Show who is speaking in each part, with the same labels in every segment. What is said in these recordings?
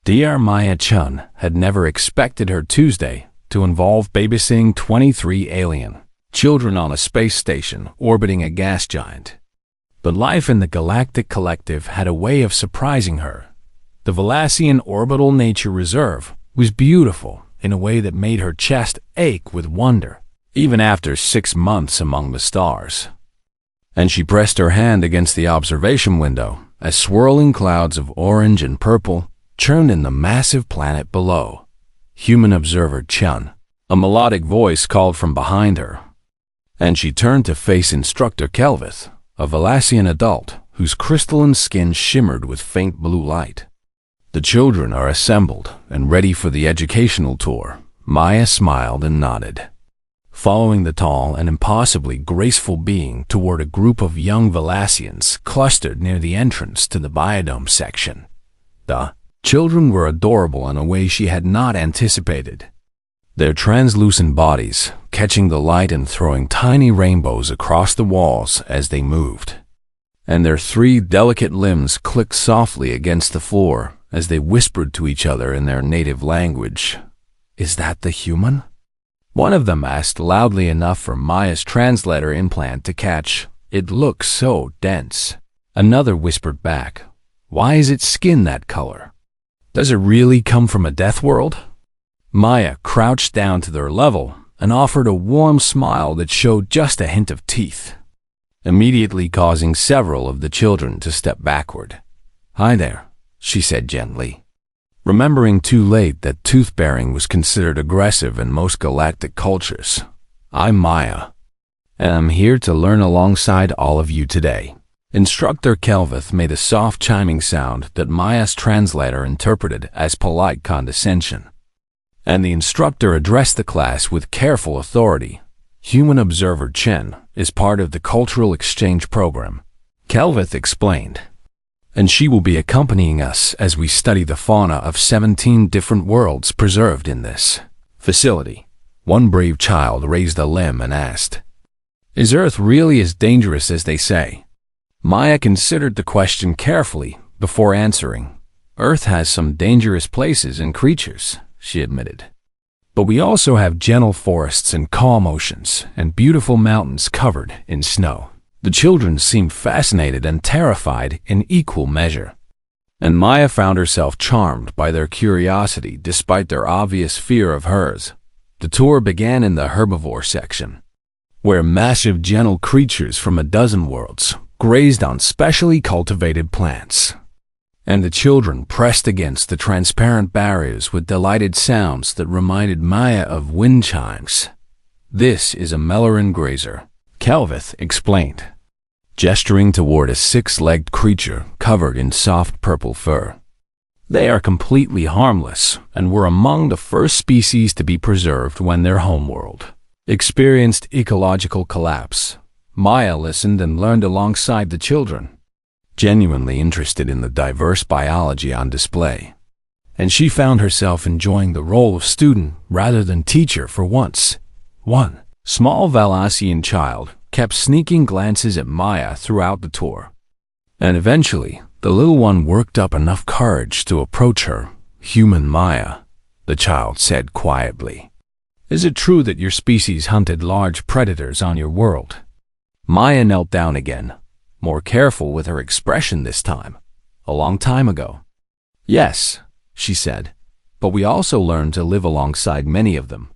Speaker 1: Dear Maya Chun had never expected her Tuesday to involve babysitting 23 alien children on a space station orbiting a gas giant. But life in the Galactic Collective had a way of surprising her. The Velasquez Orbital Nature Reserve was beautiful in a way that made her chest ache with wonder, even after 6 months among the stars. And she pressed her hand against the observation window as swirling clouds of orange and purple churned in the massive planet below. Human observer Chun. A melodic voice called from behind her, and she turned to face instructor Kelvith, a Velasquez adult whose crystalline skin shimmered with faint blue light. The children are assembled and ready for the educational tour. Maya smiled and nodded, following the tall and impossibly graceful being toward a group of young Velasquez clustered near the entrance to the biodome section. The children were adorable in a way she had not anticipated, their translucent bodies catching the light and throwing tiny rainbows across the walls as they moved. And their 3 delicate limbs clicked softly against the floor as they whispered to each other in their native language. "Is that the human?" One of them asked loudly enough for Maya's translator implant to catch. "It looks so dense." Another whispered back, "Why is its skin that color? Does it really come from a death world?" Maya crouched down to their level and offered a warm smile that showed just a hint of teeth, immediately causing several of the children to step backward. "Hi there," she said gently, remembering too late that tooth-baring was considered aggressive in most galactic cultures. "I'm Maya, and I'm here to learn alongside all of you today." Instructor Kelvith made a soft chiming sound that Maya's translator interpreted as polite condescension, and the instructor addressed the class with careful authority. "Human observer Chen is part of the cultural exchange program," Kelvith explained, "and she will be accompanying us as we study the fauna of 17 different worlds preserved in this facility." One brave child raised a limb and asked, "Is Earth really as dangerous as they say?" Maya considered the question carefully before answering. "Earth has some dangerous places and creatures," she admitted, "but we also have gentle forests and calm oceans and beautiful mountains covered in snow." The children seemed fascinated and terrified in equal measure, and Maya found herself charmed by their curiosity despite their obvious fear of hers. The tour began in the herbivore section, where massive gentle creatures from a dozen worlds grazed on specially cultivated plants, and the children pressed against the transparent barriers with delighted sounds that reminded Maya of wind chimes. "This is a Mellerin grazer," Kelvith explained, gesturing toward a 6-legged creature covered in soft purple fur. "They are completely harmless and were among the first species to be preserved when their homeworld experienced ecological collapse." Maya listened and learned alongside the children, genuinely interested in the diverse biology on display, and she found herself enjoying the role of student rather than teacher for once. One small Velasquez child kept sneaking glances at Maya throughout the tour, and eventually the little one worked up enough courage to approach her. "Human Maya," the child said quietly, "is it true that your species hunted large predators on your world?" Maya knelt down again, more careful with her expression this time. "A long time ago." "Yes," she said, "but we also learned to live alongside many of them,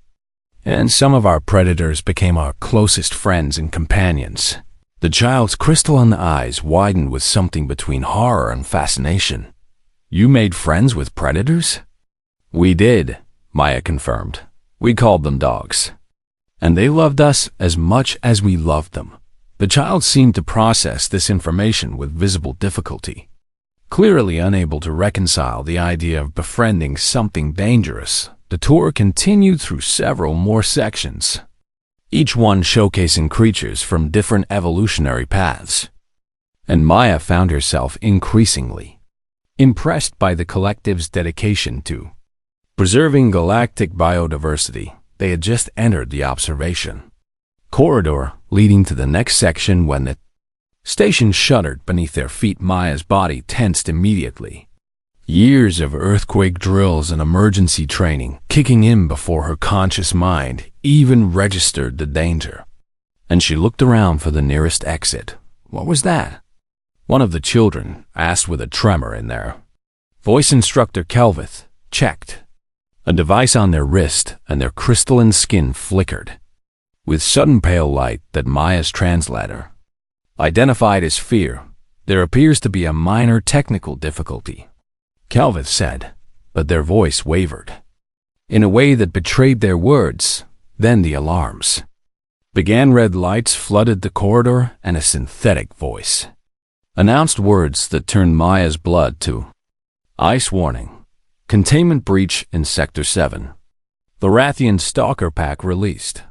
Speaker 1: and some of our predators became our closest friends and companions." The child's crystalline eyes widened with something between horror and fascination. "You made friends with predators?" "We did," Maya confirmed. "We called them dogs, and they loved us as much as we loved them." The child seemed to process this information with visible difficulty, clearly unable to reconcile the idea of befriending something dangerous. The tour continued through several more sections, each one showcasing creatures from different evolutionary paths, and Maya found herself increasingly impressed by the collective's dedication to preserving galactic biodiversity. They had just entered the observation corridor leading to the next section when the station shuddered beneath their feet. Maya's body tensed immediately. Years of earthquake drills and emergency training kicking in before her conscious mind even registered the danger. And she looked around for the nearest exit. What was that? One of the children asked with a tremor in their voice. Instructor Kelvith checked. A device on their wrist and their crystalline skin flickered with sudden pale light that Maya's translator identified as fear. There appears to be a minor technical difficulty, Kelvith said, but their voice wavered in a way that betrayed their words. Then the alarms began. Red lights flooded the corridor and a synthetic voice announced words that turned Maya's blood to ice. Warning. Containment breach in Sector 7. The Rathian Stalker Pack released.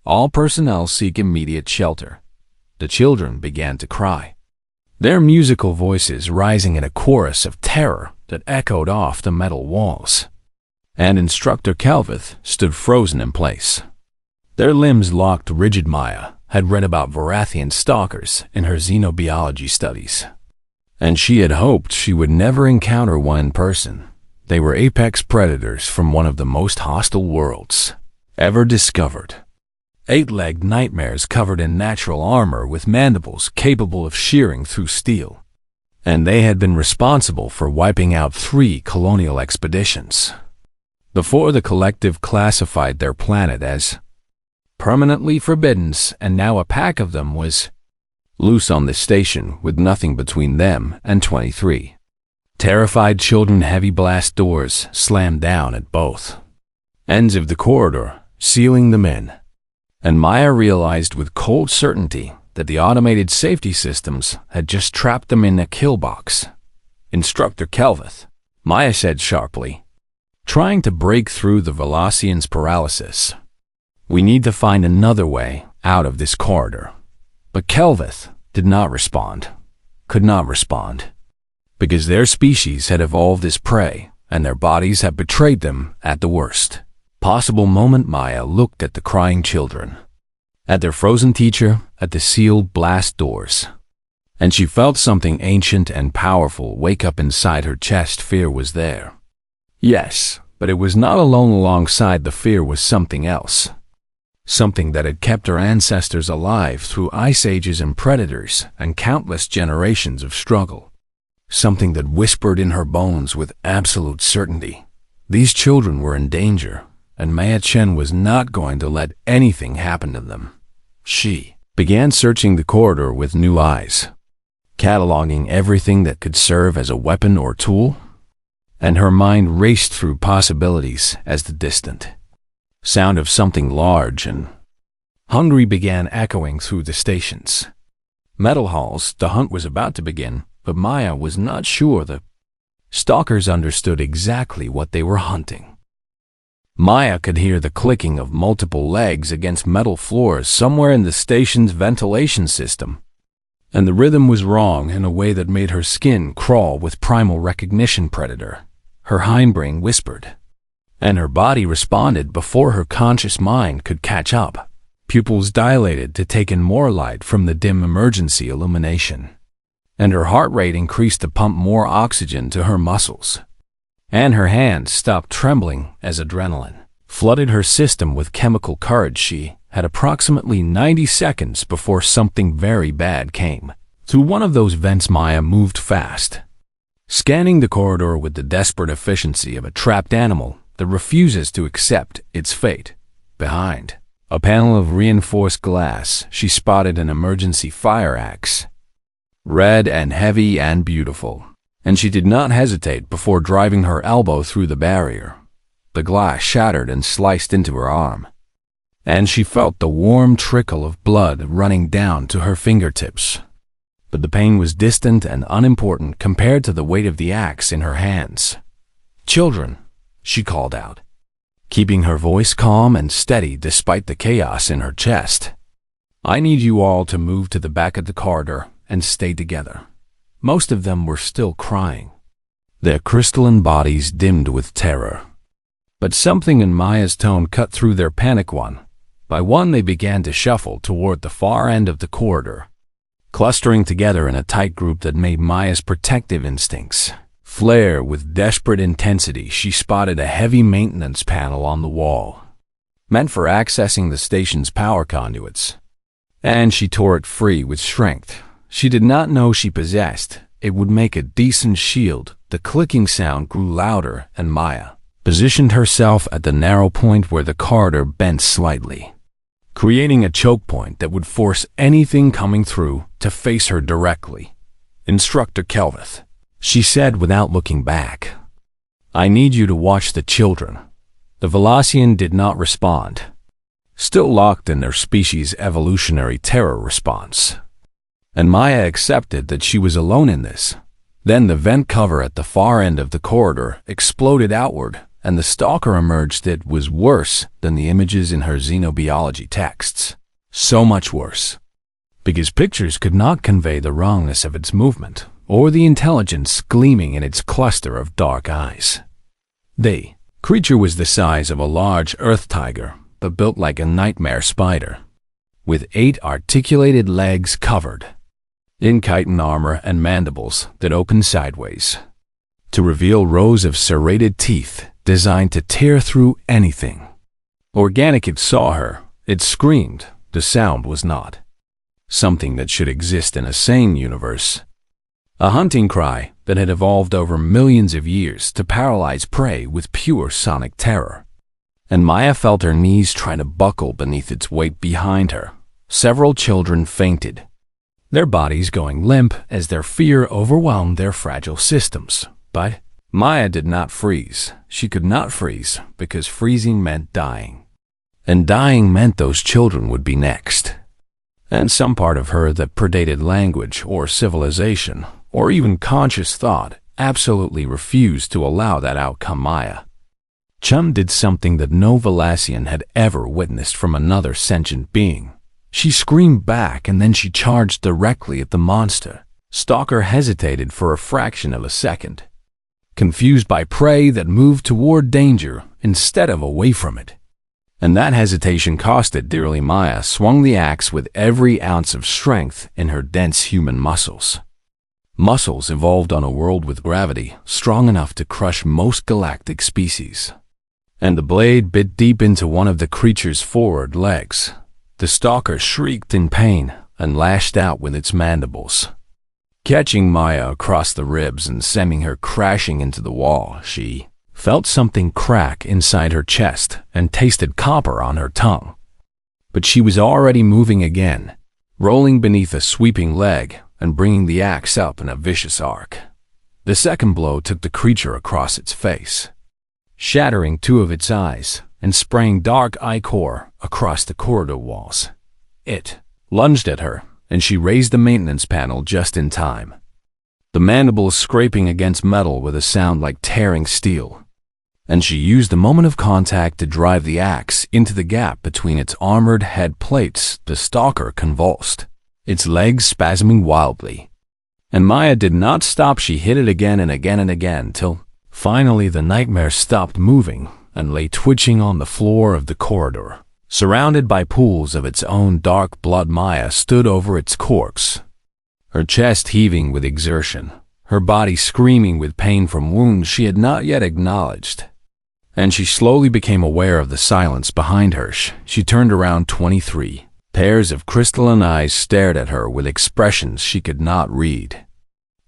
Speaker 1: All personnel seek immediate shelter. The children began to cry, their musical voices rising in a chorus of terror that echoed off the metal walls. And Instructor Kelvith stood frozen in place. Their limbs locked rigid. Maya had read about Varathian stalkers in her xenobiology studies, and she had hoped she would never encounter one in person. They were apex predators from one of the most hostile worlds ever discovered. Eight-legged nightmares covered in natural armor with mandibles capable of shearing through steel. And they had been responsible for wiping out 3 colonial expeditions before the collective classified their planet as permanently forbidden, and now a pack of them was loose on the station with nothing between them and 23. Terrified children. Heavy blast doors slammed down at both ends of the corridor, sealing them in. And Maya realized with cold certainty that the automated safety systems had just trapped them in a kill box. Instructor Kelvith, Maya said sharply, trying to break through the Velocian's paralysis. We need to find another way out of this corridor. But Kelvith did not respond, could not respond, because their species had evolved as prey, and their bodies had betrayed them at the worst possible moment. Maya looked at the crying children, at their frozen teacher, at the sealed blast doors, and she felt something ancient and powerful wake up inside her chest. Fear was there. Yes, but it was not alone. Alongside the fear was something else. Something that had kept her ancestors alive through ice ages and predators and countless generations of struggle. Something that whispered in her bones with absolute certainty. These children were in danger, and Maya Chen was not going to let anything happen to them. She began searching the corridor with new eyes, cataloging everything that could serve as a weapon or tool, and her mind raced through possibilities as the distant sound of something large and hungry began echoing through the stations. Metal halls. The hunt was about to begin, but Maya was not sure the stalkers understood exactly what they were hunting. Maya could hear the clicking of multiple legs against metal floors somewhere in the station's ventilation system, and the rhythm was wrong in a way that made her skin crawl with primal recognition. Predator, her hindbrain whispered, and her body responded before her conscious mind could catch up. Pupils dilated to take in more light from the dim emergency illumination, and her heart rate increased to pump more oxygen to her muscles. And her hands stopped trembling as adrenaline flooded her system with chemical courage. She had approximately 90 seconds before something very bad came. Through one of those vents, Maya moved fast, scanning the corridor with the desperate efficiency of a trapped animal that refuses to accept its fate. Behind a panel of reinforced glass, she spotted an emergency fire axe, red and heavy and beautiful, and she did not hesitate before driving her elbow through the barrier. The glass shattered and sliced into her arm, and she felt the warm trickle of blood running down to her fingertips. But the pain was distant and unimportant compared to the weight of the axe in her hands. "Children," she called out, keeping her voice calm and steady despite the chaos in her chest. "I need you all to move to the back of the corridor and stay together." Most of them were still crying, their crystalline bodies dimmed with terror. But something in Maya's tone cut through their panic. One by one they began to shuffle toward the far end of the corridor, clustering together in a tight group that made Maya's protective instincts flare with desperate intensity, she spotted a heavy maintenance panel on the wall, meant for accessing the station's power conduits. And she tore it free with strength she did not know she possessed. It would make a decent shield. The clicking sound grew louder, and Maya positioned herself at the narrow point where the corridor bent slightly, creating a choke point that would force anything coming through to face her directly. "Instructor Kelvith," she said without looking back, "I need you to watch the children." The Velocian did not respond, still locked in their species' evolutionary terror response. And Maya accepted that she was alone in this. Then the vent cover at the far end of the corridor exploded outward, and the stalker emerged. It was worse than the images in her xenobiology texts. So much worse, because pictures could not convey the wrongness of its movement, or the intelligence gleaming in its cluster of dark eyes. The creature was the size of a large earth tiger, but built like a nightmare spider, with 8 articulated legs covered in chitin armor and mandibles that opened sideways to reveal rows of serrated teeth designed to tear through anything organic it saw her. It screamed. The sound was not something that should exist in a sane universe. A hunting cry that had evolved over millions of years to paralyze prey with pure sonic terror. And Maya felt her knees try to buckle beneath its weight behind her. Several children fainted, their bodies going limp as their fear overwhelmed their fragile systems. But Maya did not freeze. She could not freeze because freezing meant dying. And dying meant those children would be next. And some part of her that predated language or civilization or even conscious thought absolutely refused to allow that outcome. Maya Chum did something that no Velocian had ever witnessed from another sentient being. She screamed back, and then she charged directly at the monster. Stalker hesitated for a fraction of a second, confused by prey that moved toward danger instead of away from it. And that hesitation cost it dearly. Maya swung the axe with every ounce of strength in her dense human muscles. Muscles evolved on a world with gravity strong enough to crush most galactic species. And the blade bit deep into one of the creature's forward legs. The stalker shrieked in pain and lashed out with its mandibles, catching Maya across the ribs and sending her crashing into the wall. She felt something crack inside her chest and tasted copper on her tongue. But she was already moving again, rolling beneath a sweeping leg and bringing the axe up in a vicious arc. The second blow took the creature across its face, shattering 2 of its eyes and spraying dark ichor across the corridor walls. It lunged at her, and she raised the maintenance panel just in time, the mandibles scraping against metal with a sound like tearing steel. And she used the moment of contact to drive the axe into the gap between its armored head plates. The stalker convulsed, its legs spasming wildly. And Maya did not stop. She hit it again and again and again, till finally the nightmare stopped moving and lay twitching on the floor of the corridor, surrounded by pools of its own dark blood. Maya stood over its corpse, her chest heaving with exertion, her body screaming with pain from wounds she had not yet acknowledged. And she slowly became aware of the silence behind her. She turned around. 23 pairs of crystalline eyes stared at her with expressions she could not read.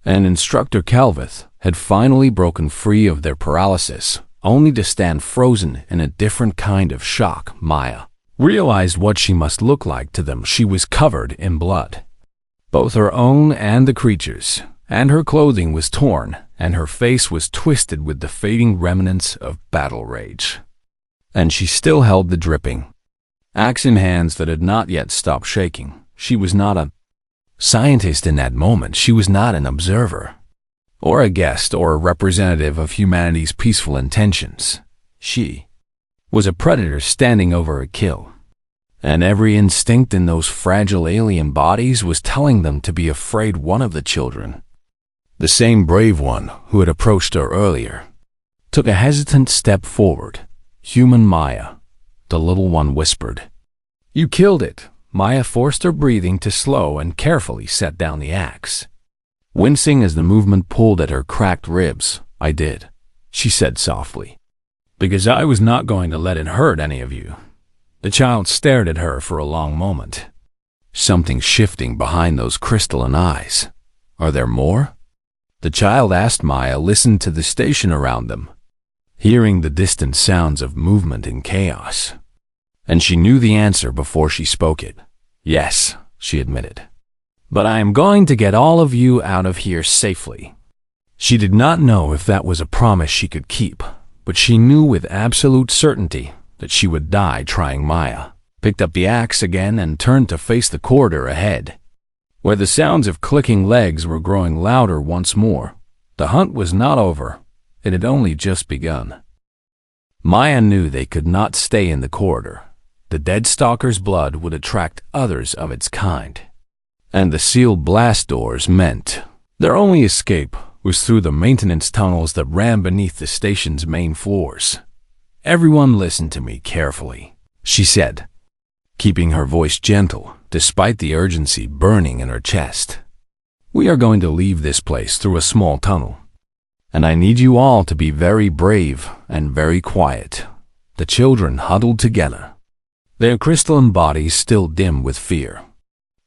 Speaker 1: And Instructor Kelvith had finally broken free of their paralysis, only to stand frozen in a different kind of shock. Maya realized what she must look like to them. She was covered in blood, both her own and the creature's, and her clothing was torn, and her face was twisted with the fading remnants of battle rage. And she still held the dripping axe in hands that had not yet stopped shaking. She was not a scientist in that moment. She was not an observer, or a guest, or a representative of humanity's peaceful intentions. She was a predator standing over a kill, and every instinct in those fragile alien bodies was telling them to be afraid. One of the children, the same brave one who had approached her earlier, took a hesitant step forward. "Human Maya," the little one whispered. "You killed it." Maya forced her breathing to slow and carefully set down the axe. Wincing as the movement pulled at her cracked ribs. "I did," she said softly, "because I was not going to let it hurt any of you." The child stared at her for a long moment. Something shifting behind those crystalline eyes. "Are there more?" The child asked. Maya listened to the station around them, hearing the distant sounds of movement and chaos. And she knew the answer before she spoke it. "Yes," she admitted. "But I am going to get all of you out of here safely." She did not know if that was a promise she could keep, but she knew with absolute certainty that she would die trying. Maya picked up the axe again and turned to face the corridor ahead, where the sounds of clicking legs were growing louder once more. The hunt was not over. It had only just begun. Maya knew they could not stay in the corridor. The dead stalker's blood would attract others of its kind, and the sealed blast doors meant their only escape was through the maintenance tunnels that ran beneath the station's main floors. "Everyone listen to me carefully," she said, keeping her voice gentle despite the urgency burning in her chest. "We are going to leave this place through a small tunnel, and I need you all to be very brave and very quiet." The children huddled together, their crystalline bodies still dim with fear.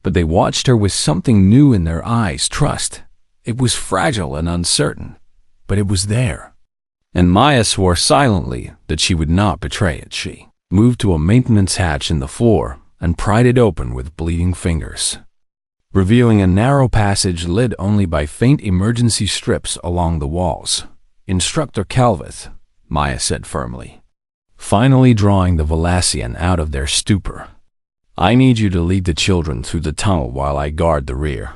Speaker 1: But they watched her with something new in their eyes. Trust. It was fragile and uncertain, but it was there. And Maya swore silently that she would not betray it. She moved to a maintenance hatch in the floor and pried it open with bleeding fingers, revealing a narrow passage lit only by faint emergency strips along the walls. "Instructor Calveth," Maya said firmly, finally drawing the Velasian out of their stupor, "I need you to lead the children through the tunnel while I guard the rear."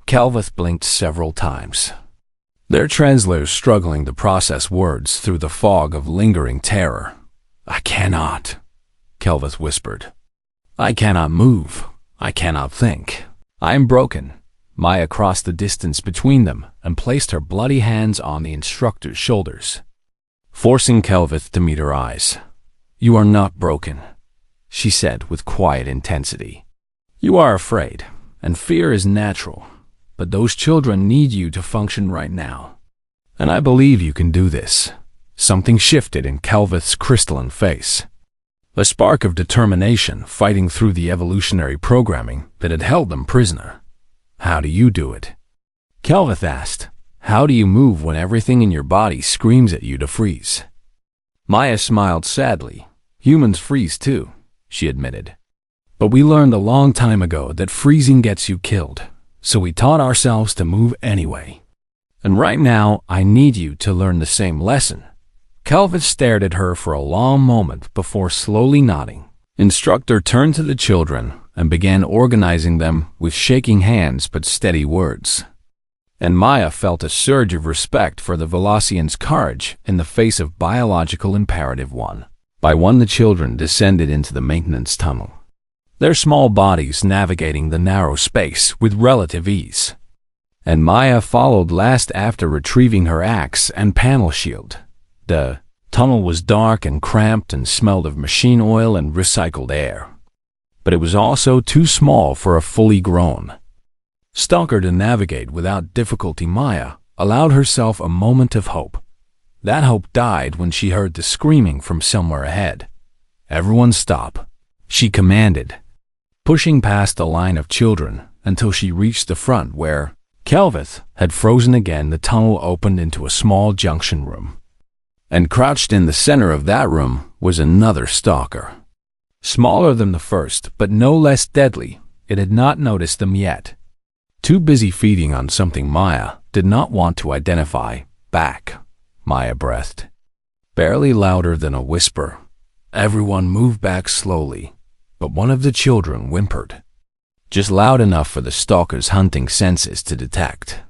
Speaker 1: Calveth blinked several times, their translators struggling to process words through the fog of lingering terror. "I cannot," Calveth whispered. "I cannot move. I cannot think. I am broken." Maya crossed the distance between them and placed her bloody hands on the instructor's shoulders, forcing Calveth to meet her eyes. "You are not broken," she said with quiet intensity. "You are afraid, and fear is natural, but those children need you to function right now. And I believe you can do this." Something shifted in Calveth's crystalline face, a spark of determination fighting through the evolutionary programming that had held them prisoner. "How do you do it?" Calveth asked. "How do you move when everything in your body screams at you to freeze?" Maya smiled sadly. "Humans freeze too," she admitted. "But we learned a long time ago that freezing gets you killed, so we taught ourselves to move anyway. And right now, I need you to learn the same lesson." Calveth stared at her for a long moment before slowly nodding. Instructor turned to the children and began organizing them with shaking hands but steady words. And Maya felt a surge of respect for the Velasian's courage in the face of biological imperative. One by one, the children descended into the maintenance tunnel, their small bodies navigating the narrow space with relative ease. And Maya followed last after retrieving her axe and panel shield. The tunnel was dark and cramped and smelled of machine oil and recycled air. But it was also too small for a fully grown stalker to navigate without difficulty. Maya allowed herself a moment of hope. That hope died when she heard the screaming from somewhere ahead. "Everyone stop," she commanded, pushing past the line of children until she reached the front where Calveth had frozen again. The tunnel opened into a small junction room, and crouched in the center of that room was another stalker. Smaller than the first, but no less deadly. It had not noticed them yet, too busy feeding on something Maya did not want to identify. "Back," Maya breathed, barely louder than a whisper. Everyone moved back slowly, but one of the children whimpered, just loud enough for the stalker's hunting senses to detect.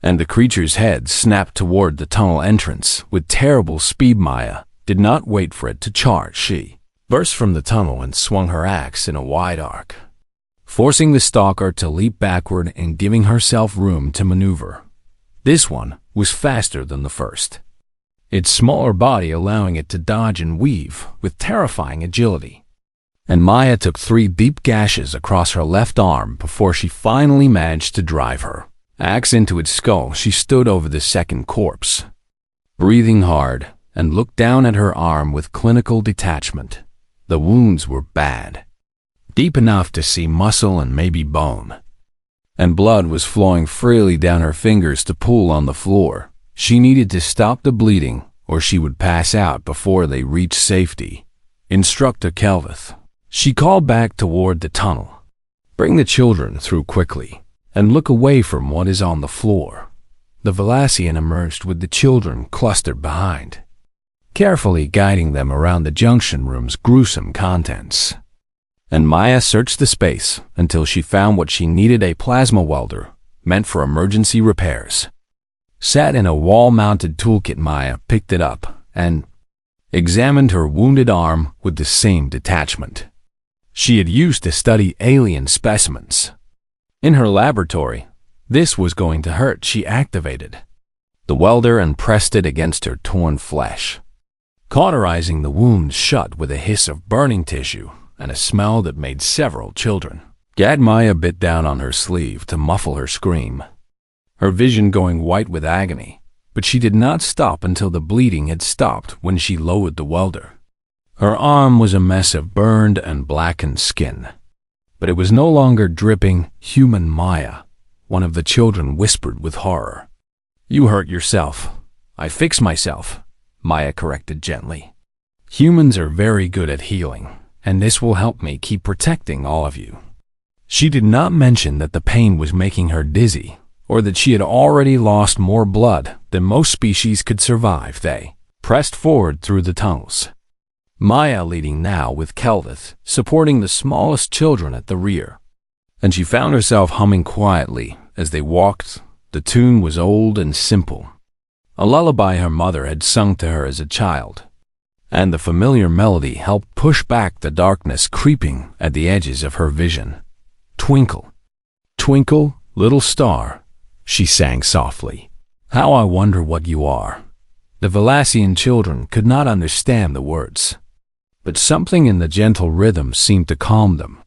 Speaker 1: And the creature's head snapped toward the tunnel entrance with terrible speed. Maya did not wait for it to charge. She burst from the tunnel and swung her axe in a wide arc, forcing the stalker to leap backward and giving herself room to maneuver. This one was faster than the first, its smaller body allowing it to dodge and weave with terrifying agility. And Maya took 3 deep gashes across her left arm before she finally managed to drive her Axe into its skull, she stood over the second corpse, breathing hard, and looked down at her arm with clinical detachment. The wounds were bad, deep enough to see muscle and maybe bone, and blood was flowing freely down her fingers to pool on the floor. She needed to stop the bleeding, or she would pass out before they reached safety. Instructor Kelvith. She called back toward the tunnel. Bring the children through quickly, and look away from what is on the floor. The Velasian emerged with the children clustered behind, carefully guiding them around the junction room's gruesome contents. And Maya searched the space until she found what she needed: a plasma welder meant for emergency repairs. Sat in a wall-mounted toolkit, Maya picked it up and examined her wounded arm with the same detachment she had used to study alien specimens. In her laboratory, this was going to hurt. She activated the welder and pressed it against her torn flesh, cauterizing the wound shut with a hiss of burning tissue and a smell that made several children gag. Maya bit down on her sleeve to muffle her scream, her vision going white with agony, but she did not stop until the bleeding had stopped. When she lowered the welder, her arm was a mess of burned and blackened skin, but it was no longer dripping. Human Maya, one of the children whispered with horror. You hurt yourself. I fix myself, Maya corrected gently. Humans are very good at healing, and this will help me keep protecting all of you. She did not mention that the pain was making her dizzy, or that she had already lost more blood than most species could survive. They pressed forward through the tunnels, Maya leading now with Kelvith supporting the smallest children at the rear. And she found herself humming quietly as they walked. The tune was old and simple, a lullaby her mother had sung to her as a child, and the familiar melody helped push back the darkness creeping at the edges of her vision. Twinkle, twinkle, little star, she sang softly. How I wonder what you are. The Velasian children could not understand the words, but something in the gentle rhythm seemed to calm them,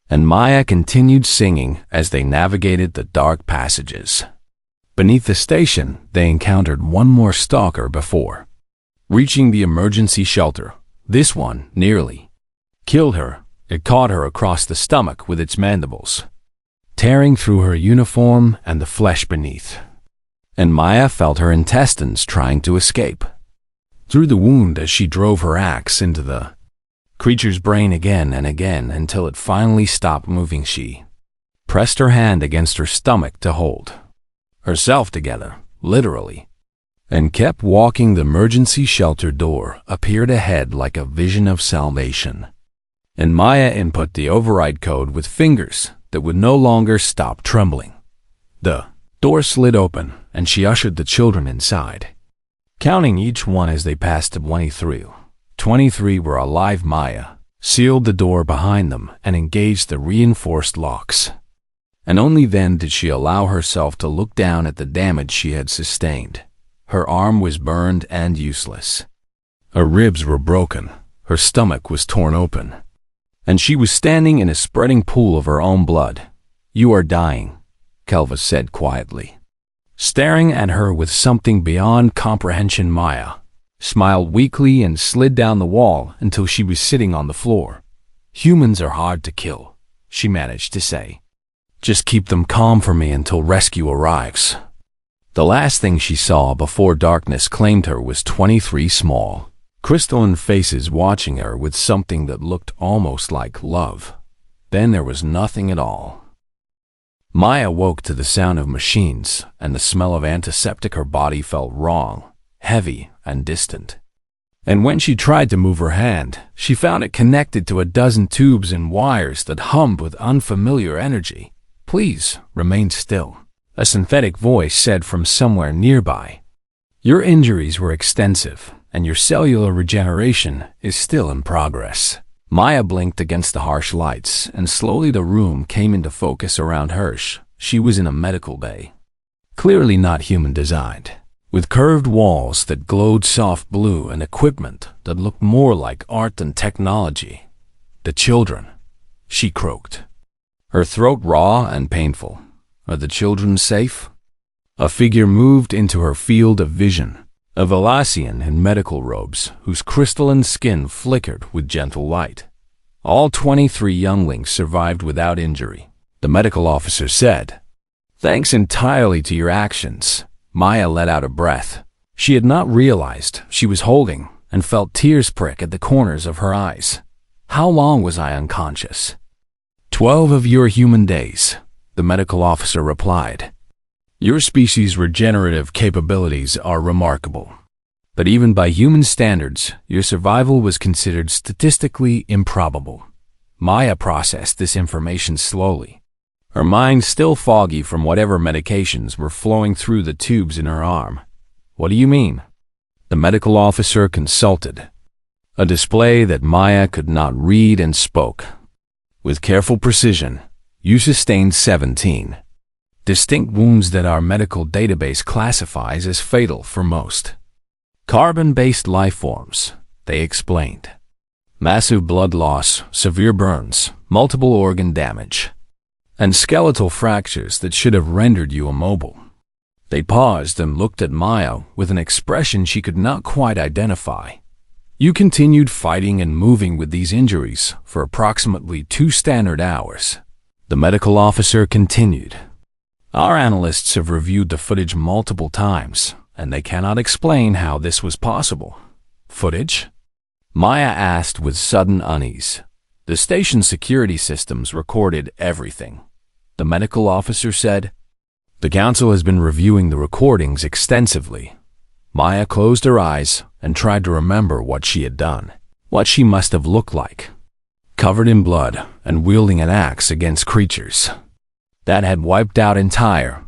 Speaker 1: and Maya continued singing as they navigated the dark passages. Beneath the station, they encountered one more stalker before reaching the emergency shelter. This one nearly killed her. It caught her across the stomach with its mandibles, tearing through her uniform and the flesh beneath, and Maya felt her intestines trying to escape through the wound as she drove her axe into the creature's brain again and again until it finally stopped moving. She pressed her hand against her stomach to hold herself together, literally, and kept walking. The emergency shelter door appeared ahead like a vision of salvation, and Maya input the override code with fingers that would no longer stop trembling. The door slid open, and she ushered the children inside, counting each one as they passed to 23. 23 were alive. Maya sealed the door behind them and engaged the reinforced locks, and only then did she allow herself to look down at the damage she had sustained. Her arm was burned and useless. Her ribs were broken, her stomach was torn open, and she was standing in a spreading pool of her own blood. You are dying, Kelvith said quietly, staring at her with something beyond comprehension. Maya smiled weakly and slid down the wall until she was sitting on the floor. Humans are hard to kill, she managed to say. Just keep them calm for me until rescue arrives. The last thing she saw before darkness claimed her was 23 small, crystalline faces watching her with something that looked almost like love. Then there was nothing at all. Maya woke to the sound of machines and the smell of antiseptic. Her body felt wrong, heavy, and distant. And when she tried to move her hand, she found it connected to a dozen tubes and wires that hummed with unfamiliar energy. Please, remain still, a synthetic voice said from somewhere nearby. Your injuries were extensive, and your cellular regeneration is still in progress. Maya blinked against the harsh lights, and slowly the room came into focus around her. She was in a medical bay, clearly not human-designed, with curved walls that glowed soft blue and equipment that looked more like art than technology. The children, she croaked, her throat raw and painful. Are the children safe? A figure moved into her field of vision, a Velasian in medical robes whose crystalline skin flickered with gentle light. All 23 younglings survived without injury, the medical officer said. Thanks entirely to your actions, Maya let out a breath. She had not realized she was holding and felt tears prick at the corners of her eyes. How long was I unconscious? 12 of your human days, the medical officer replied. Your species' regenerative capabilities are remarkable. But even by human standards, your survival was considered statistically improbable. Maya processed this information slowly, her mind still foggy from whatever medications were flowing through the tubes in her arm. What do you mean? The medical officer consulted a display that Maya could not read and spoke. With careful precision, you sustained 17 distinct wounds that our medical database classifies as fatal for most. Carbon-based life forms, they explained. Massive blood loss, severe burns, multiple organ damage, and skeletal fractures that should have rendered you immobile. They paused and looked at Maya with an expression she could not quite identify. You continued fighting and moving with these injuries for approximately 2 standard hours. The medical officer continued. Our analysts have reviewed the footage multiple times, and they cannot explain how this was possible. Footage? Maya asked with sudden unease. The station security systems recorded everything. The medical officer said, The council has been reviewing the recordings extensively. Maya closed her eyes and tried to remember what she had done, what she must have looked like, covered in blood and wielding an axe against creatures that had wiped out entire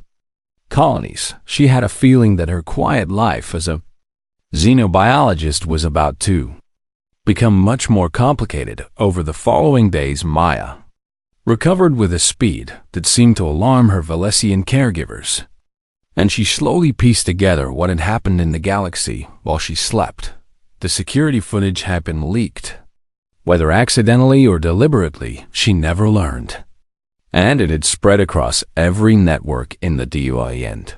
Speaker 1: colonies. She had a feeling that her quiet life as a xenobiologist was about to become much more complicated. Over the following days, Maya recovered with a speed that seemed to alarm her Velasian caregivers, and she slowly pieced together what had happened in the galaxy while she slept. The security footage had been leaked. Whether accidentally or deliberately, she never learned. And it had spread across every network in the DUIN.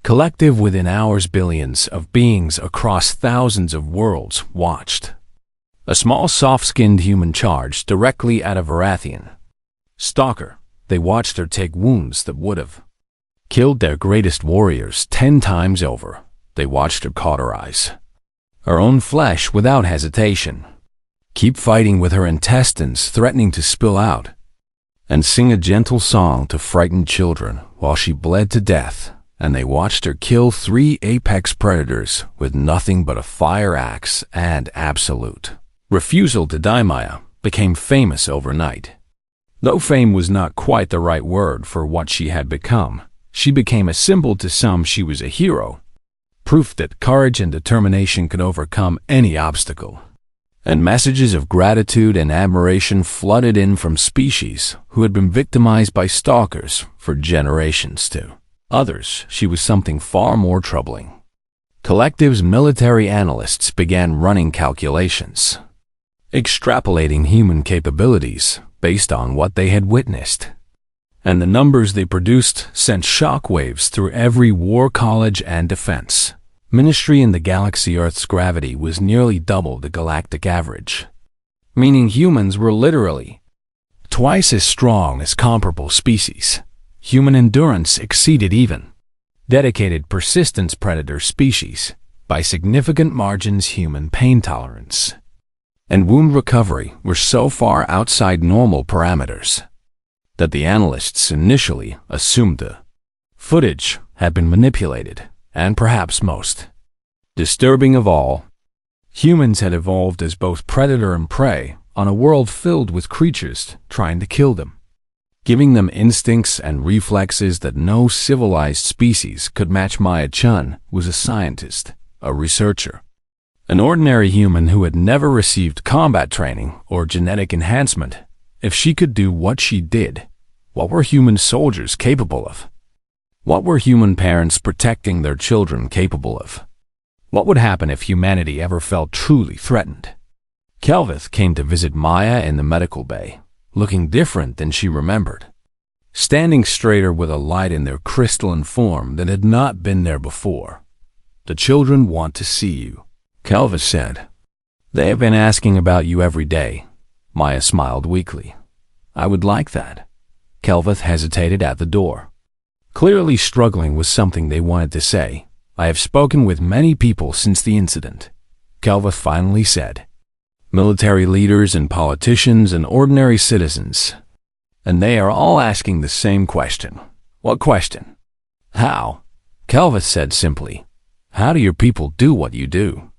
Speaker 1: Collective within hours, billions of beings across thousands of worlds watched. A small soft-skinned human charged directly at a Varathian stalker. They watched her take wounds that would have killed their greatest warriors 10 times over. They watched her cauterize her own flesh without hesitation, keep fighting with her intestines threatening to spill out, and sing a gentle song to frighten children while she bled to death. And they watched her kill 3 apex predators with nothing but a fire axe and absolute refusal to die. Maya became famous overnight. Though fame was not quite the right word for what she had become, she became a symbol to some. She was a hero, proof that courage and determination could overcome any obstacle. And messages of gratitude and admiration flooded in from species who had been victimized by stalkers for generations. To others, she was something far more troubling. Collective's military analysts began running calculations, extrapolating human capabilities based on what they had witnessed. And the numbers they produced sent shockwaves through every war college and defense ministry in the galaxy. Earth's gravity was nearly double the galactic average, meaning humans were literally twice as strong as comparable species. Human endurance exceeded even dedicated persistence predator species by significant margins. Human pain tolerance and wound recovery were so far outside normal parameters that the analysts initially assumed the footage had been manipulated. And perhaps most disturbing of all, humans had evolved as both predator and prey on a world filled with creatures trying to kill them, giving them instincts and reflexes that no civilized species could match. Maya Chun was a scientist, a researcher, an ordinary human who had never received combat training or genetic enhancement. If she could do what she did, what were human soldiers capable of? What were human parents protecting their children capable of? What would happen if humanity ever felt truly threatened? Kelvith came to visit Maya in the medical bay, looking different than she remembered. standing straighter with a light in their crystalline form that had not been there before. "The children want to see you," Kelvin said. "They have been asking about you every day." Maya smiled weakly. "I would like that." Kelvin hesitated at the door, clearly struggling with something they wanted to say. "I have spoken with many people since the incident," Kelvin finally said. "Military leaders and politicians and ordinary citizens. And they are all asking the same question." "What question?" "How?" Kelvin said simply. "How do your people do what you do?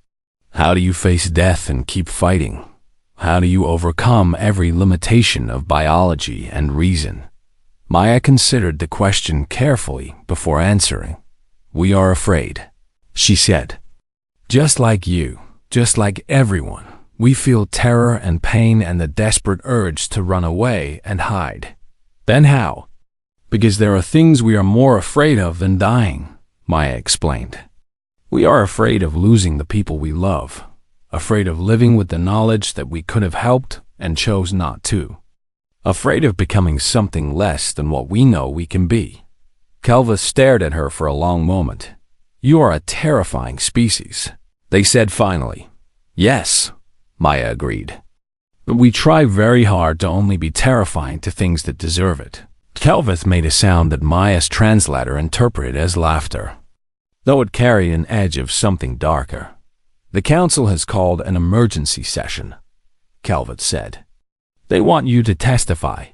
Speaker 1: How do you face death and keep fighting? How do you overcome every limitation of biology and reason?" Maya considered the question carefully before answering. "We are afraid," she said. "Just like you, just like everyone. We feel terror and pain and the desperate urge to run away and hide." "Then how?" "Because there are things we are more afraid of than dying," Maya explained. "We are afraid of losing the people we love, afraid of living with the knowledge that we could have helped and chose not to, afraid of becoming something less than what we know we can be." Kelva stared at her for a long moment. "You are a terrifying species," they said finally. "Yes," Maya agreed. "But we try very hard to only be terrifying to things that deserve it." Kelvith made a sound that Maya's translator interpreted as laughter, though it carried an edge of something darker. "The council has called an emergency session," Kelvith said. "They want you to testify."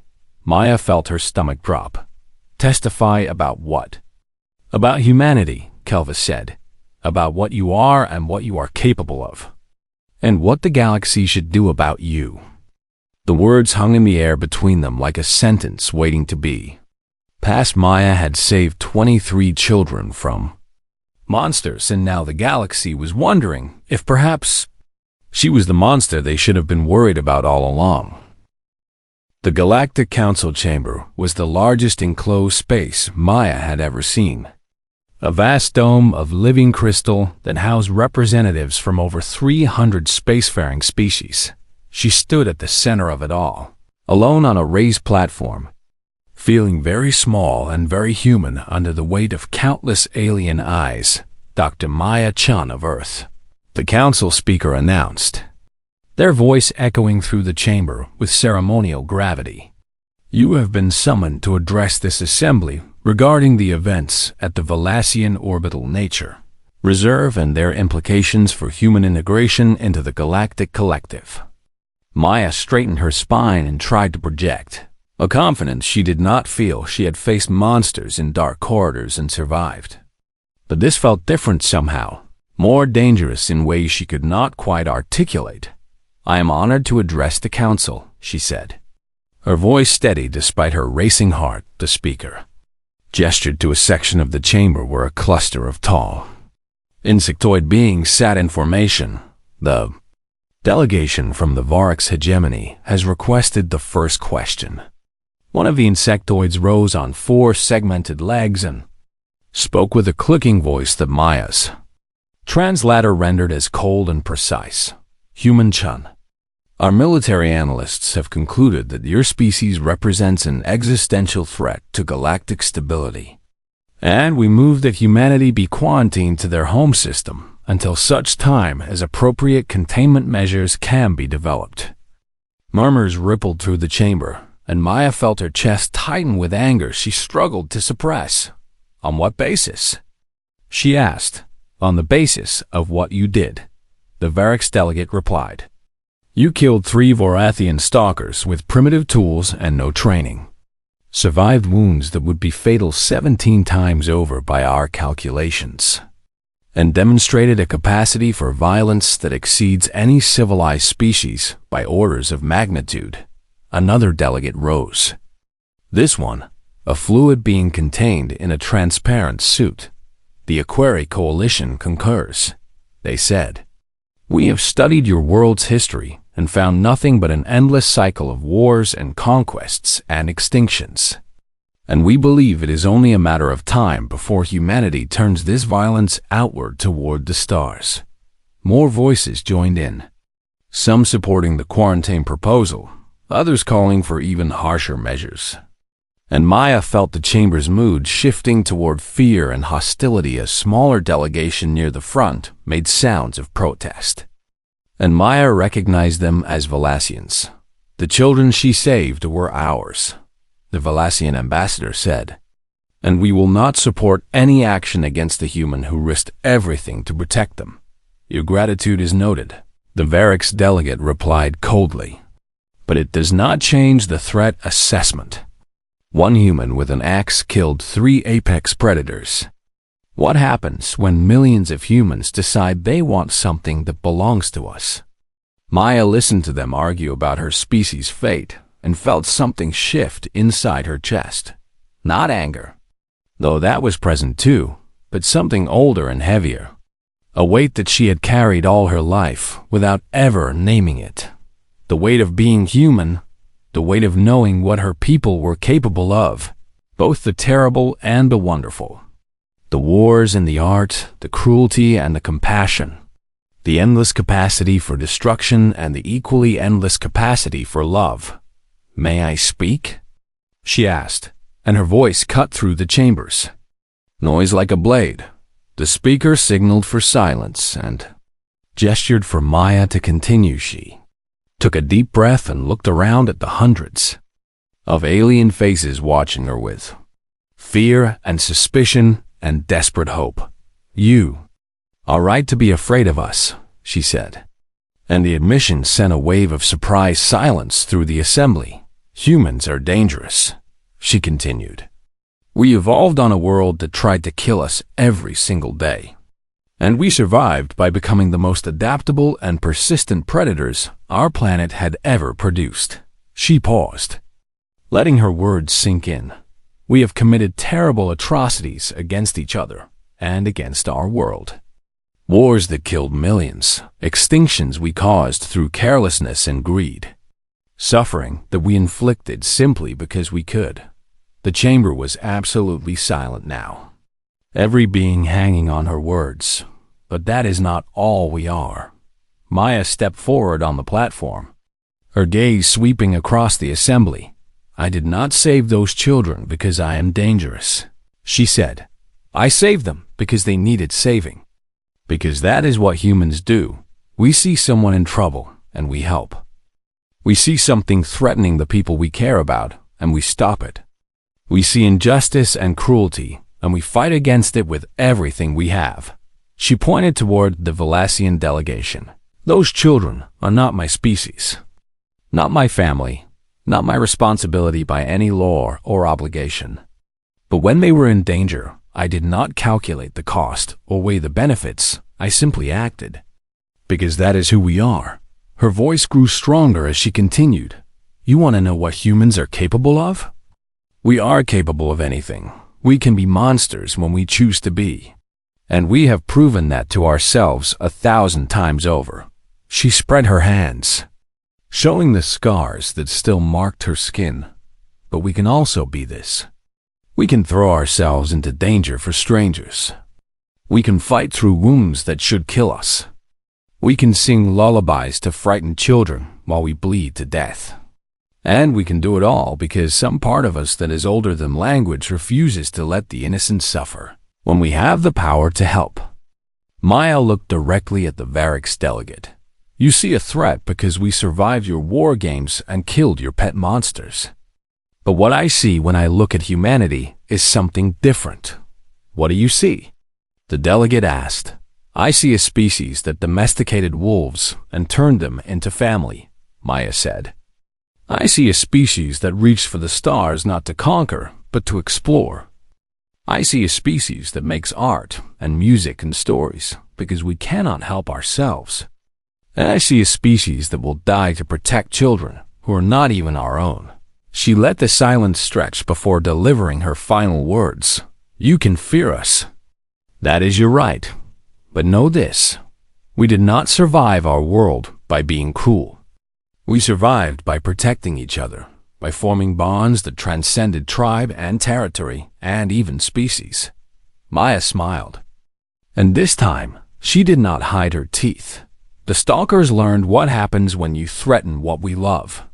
Speaker 1: Maya felt her stomach drop. "Testify about what?" "About humanity," Kelvith said. "About what you are and what you are capable of. And what the galaxy should do about you." The words hung in the air between them like a sentence waiting to be. Past Maya had saved 23 children from monsters, and now the galaxy was wondering if perhaps she was the monster they should have been worried about all along. The Galactic Council chamber was the largest enclosed space Maya had ever seen. A vast dome of living crystal that housed representatives from over 300 spacefaring species. She stood at the center of it all, alone on a raised platform, feeling very small and very human under the weight of countless alien eyes. Dr. Maya Chan of Earth, the council speaker announced, their voice echoing through the chamber with ceremonial gravity. "You have been summoned to address this assembly regarding the events at the Valassian Orbital Nature Reserve and their implications for human integration into the Galactic Collective." Maya straightened her spine and tried to project a confidence she did not feel. She had faced monsters in dark corridors and survived. But this felt different somehow, more dangerous in ways she could not quite articulate. "I am honored to address the council," she said. Her voice steady despite her racing heart. The speaker gestured to a section of the chamber where a cluster of tall, insectoid beings sat in formation. "The delegation from the Varix hegemony has requested the first question." One of the insectoids rose on 4 segmented legs and spoke with a clicking voice that Maya's translator rendered as cold and precise. "Human Chun, our military analysts have concluded that your species represents an existential threat to galactic stability, and we move that humanity be quarantined to their home system until such time as appropriate containment measures can be developed." Murmurs rippled through the chamber, and Maya felt her chest tighten with anger she struggled to suppress. "On what basis?" she asked. "On the basis of what you did," the Varix delegate replied. "You killed 3 Vorathian stalkers with primitive tools and no training, survived wounds that would be fatal 17 times over by our calculations, and demonstrated a capacity for violence that exceeds any civilized species by orders of magnitude." Another delegate rose. "This one, a fluid being contained in a transparent suit. The Aquari Coalition concurs," they said. "We have studied your world's history and found nothing but an endless cycle of wars and conquests and extinctions. And we believe it is only a matter of time before humanity turns this violence outward toward the stars." More voices joined in, some supporting the quarantine proposal, others calling for even harsher measures. And Maya felt the chamber's mood shifting toward fear and hostility as a smaller delegation near the front made sounds of protest. And Maya recognized them as Valassians. The children she saved were ours, the Valassian ambassador said. And we will not support any action against the human who risked everything to protect them. Your gratitude is noted, the Varix delegate replied coldly. But it does not change the threat assessment. One human with an axe killed 3 apex predators. What happens when millions of humans decide they want something that belongs to us? Maya listened to them argue about her species' fate and felt something shift inside her chest. Not anger, though that was present too, but something older and heavier. A weight that she had carried all her life without ever naming it. The weight of being human, the weight of knowing what her people were capable of, both the terrible and the wonderful. The wars and the art, the cruelty and the compassion. The endless capacity for destruction and the equally endless capacity for love. May I speak? She asked, and her voice cut through the chambers. Noise like a blade. The speaker signaled for silence and gestured for Maya to continue. She took a deep breath and looked around at the hundreds of alien faces watching her with fear and suspicion and desperate hope. You are right to be afraid of us, she said. And the admission sent a wave of surprised silence through the assembly. Humans are dangerous, she continued. We evolved on a world that tried to kill us every single day. And we survived by becoming the most adaptable and persistent predators our planet had ever produced. She paused, letting her words sink in. We have committed terrible atrocities against each other and against our world. Wars that killed millions, extinctions we caused through carelessness and greed, suffering that we inflicted simply because we could. The chamber was absolutely silent now, every being hanging on her words. But that is not all we are. Maya stepped forward on the platform, her gaze sweeping across the assembly. I did not save those children because I am dangerous, she said. I saved them because they needed saving. Because that is what humans do. We see someone in trouble and we help. We see something threatening the people we care about and we stop it. We see injustice and cruelty and we fight against it with everything we have. She pointed toward the Valassian delegation. Those children are not my species, not my family, not my responsibility by any law or obligation. But when they were in danger, I did not calculate the cost or weigh the benefits. I simply acted. Because that is who we are. Her voice grew stronger as she continued. You want to know what humans are capable of? We are capable of anything. We can be monsters when we choose to be. And we have proven that to ourselves 1,000 times over. She spread her hands, showing the scars that still marked her skin. But we can also be this. We can throw ourselves into danger for strangers. We can fight through wounds that should kill us. We can sing lullabies to frighten children while we bleed to death. And we can do it all because some part of us that is older than language refuses to let the innocent suffer when we have the power to help. Maya looked directly at the Varix delegate. You see a threat because we survived your war games and killed your pet monsters. But what I see when I look at humanity is something different. What do you see? The delegate asked. I see a species that domesticated wolves and turned them into family, Maya said. I see a species that reached for the stars not to conquer, but to explore. I see a species that makes art and music and stories because we cannot help ourselves. And I see a species that will die to protect children who are not even our own. She let the silence stretch before delivering her final words. You can fear us. That is your right. But know this. We did not survive our world by being cruel. We survived by protecting each other, by forming bonds that transcended tribe and territory and even species. Maya smiled. And this time, she did not hide her teeth. The stalkers learned what happens when you threaten what we love.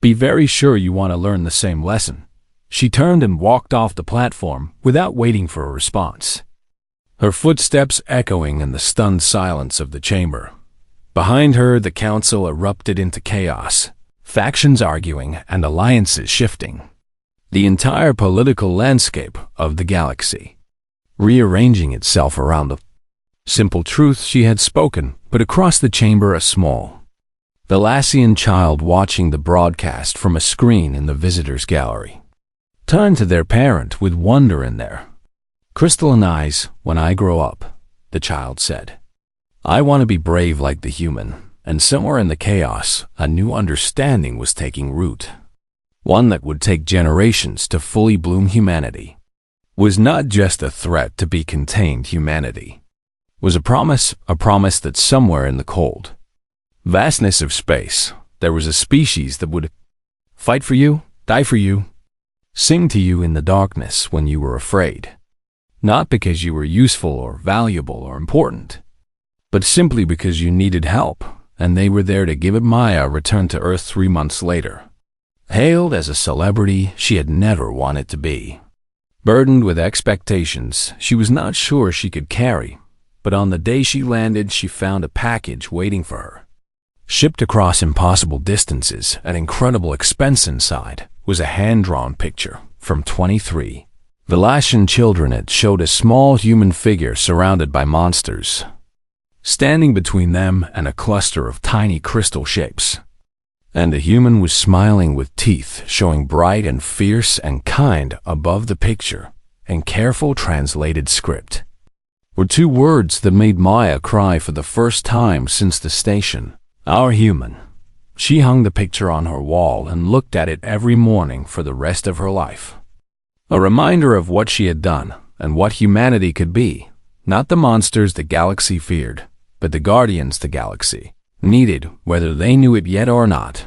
Speaker 1: Be very sure you want to learn the same lesson. She turned and walked off the platform without waiting for a response, her footsteps echoing in the stunned silence of the chamber. Behind her, the council erupted into chaos, factions arguing and alliances shifting. The entire political landscape of the galaxy rearranging itself around the simple truth she had spoken, but across the chamber a small Thalassian child watching the broadcast from a screen in the visitors' gallery turned to their parent with wonder in their crystalline eyes. "When I grow up," the child said, "I want to be brave like the human." And somewhere in the chaos, a new understanding was taking root. One that would take generations to fully bloom. Humanity was not just a threat to be contained. Humanity was a promise that somewhere in the cold vastness of space, there was a species that would fight for you, die for you, sing to you in the darkness when you were afraid. Not because you were useful or valuable or important, but simply because you needed help, and they were there to give it. Maya returned to Earth 3 months later, hailed as a celebrity she had never wanted to be. Burdened with expectations she was not sure she could carry, but on the day she landed she found a package waiting for her. Shipped across impossible distances at incredible expense. Inside was a hand-drawn picture from 23 Thalassian children. It showed a small human figure surrounded by monsters, standing between them and a cluster of tiny crystal shapes. And the human was smiling with teeth showing bright and fierce and kind. Above the picture, in careful translated script, were 2 words that made Maya cry for the first time since the station. "Our human." She hung the picture on her wall and looked at it every morning for the rest of her life. A reminder of what she had done and what humanity could be. Not the monsters the galaxy feared, but the guardians the galaxy needed, whether they knew it yet or not.